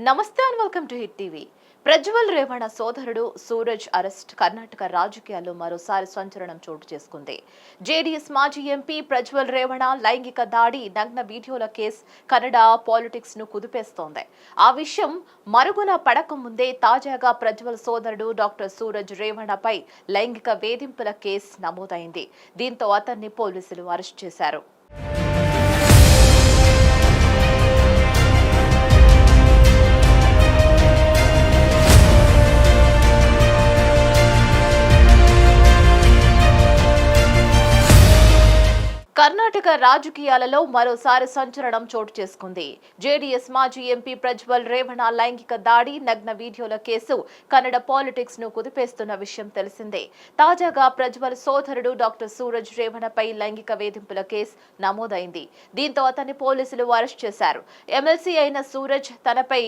నమస్తే and welcome to Hit TV. Prajwal Revanna సోదరుడు Suraj arrest Karnataka రాజకీయాల్లో మరోసారి సంచలనం చోటు చేసుకుంది. జేడీఎస్ మాజీ ఎంపీ ప్రజ్వల్ రేవణ లైంగిక దాడి నగ్న వీడియోల కేసు కన్నడ పాలిటిక్స్ ను కుదిపేస్తోంది. ఆ విషయం మరుగున పడక ముందే తాజాగా ప్రజ్వల్ సోదరుడు డాక్టర్ సూరజ్ రేవణపై లైంగిక వేధింపుల కేసు నమోదైంది. దీంతో అతన్ని పోలీసులు అరెస్ట్ చేశారు. కర్ణాటక రాజకీయాలలో మరోసారి సంచలనం చోటు చేసుకుంది. జేడీఎస్ మాజీ ఎంపీ ప్రజ్వల్ రేవణ లైంగిక దాడి నగ్న వీడియోల కేసు కన్నడ పాలిటిక్స్ ను కుదిపేస్తున్న విషయం తెలిసిందే. తాజాగా ప్రజ్వల్ సోదరుడు డాక్టర్ సూరజ్ రేవణపై లైంగిక వేధింపుల కేసు నమోదైంది. దీంతో అతన్ని పోలీసులు అరెస్ట్ చేశారు. ఎమ్మెల్సీ అయిన సూరజ్ తనపై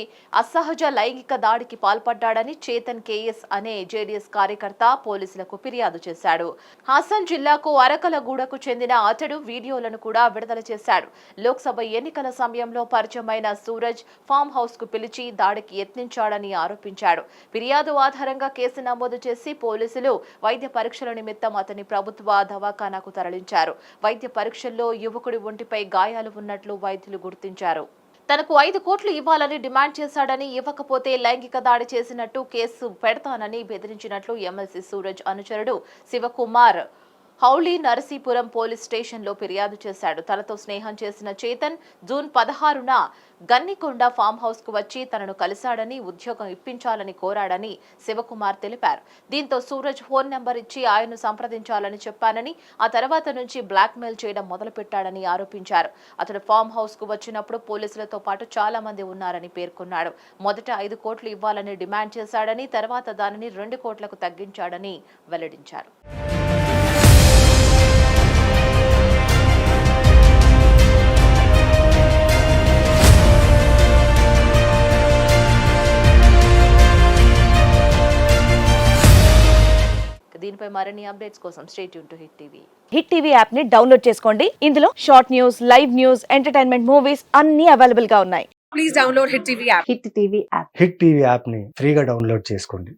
అసహజ లైంగిక దాడికి పాల్పడ్డాడని చేతన్ కేఎస్ అనే జేడీఎస్ కార్యకర్త పోలీసులకు ఫిర్యాదు చేశాడు. హాసన్ జిల్లాకు అరకలగూడకు చెందిన అతడు వీడియోలను కూడా విడుదల చేశాడు. లోక్సభ ఎన్నికల సమయంలో పరిచయమైన సూరజ్ ఫామ్ హౌస్ కు పిలిచి దాడికి యత్నించాడని ఆరోపించాడు. ఫిర్యాదు ఆధారంగా కేసు నమోదు చేసి పోలీసులు వైద్య పరీక్షల నిమిత్తం అతని ప్రభుత్వ దవాఖానాకు తరలించారు. వైద్య పరీక్షల్లో యువకుడి ఒంటిపై గాయాలు ఉన్నట్లు వైద్యులు గుర్తించారు. తనకు 5 కోట్లు ఇవ్వాలని డిమాండ్ చేశాడని, ఇవ్వకపోతే లైంగిక దాడి చేసినట్టు కేసు పెడతానని బెదిరించినట్లు ఎమ్మెల్సీ సూరజ్ అనుచరుడు శివకుమార్ హౌలీ నరసీపురం పోలీస్ స్టేషన్లో ఫిర్యాదు చేశాడు. తనతో స్నేహం చేసిన చేతన్ జూన్ 16న గన్నికొండ ఫామ్ హౌస్ కు వచ్చి తనను కలిశాడని, ఉద్యోగం ఇప్పించాలని కోరాడని శివకుమార్ తెలిపారు. దీంతో సూరజ్ ఫోన్ నెంబర్ ఇచ్చి ఆయన్ను సంప్రదించాలని చెప్పానని, ఆ తర్వాత నుంచి బ్లాక్ మెయిల్ చేయడం మొదలుపెట్టాడని ఆరోపించారు. అతడు ఫామ్ హౌస్ కు వచ్చినప్పుడు పోలీసులతో పాటు చాలా మంది ఉన్నారని పేర్కొన్నాడు. మొదట 5 కోట్లు ఇవ్వాలని డిమాండ్ చేశాడని, తర్వాత దానిని 2 కోట్లకు తగ్గించాడని వెల్లడించారు. దీనిపై మరిన్ని అప్డేట్స్ కోసం stay tune to Hit TV. Hit TV app ని డౌన్లోడ్ చేసుకోండి. ఇందులో short news, live news, entertainment movies అన్ని అవైలబుల్ గా ఉన్నాయి. Please download Hit TV app. Hit TV app hit TV app ని ఫ్రీగా డౌన్లోడ్ చేసుకోండి.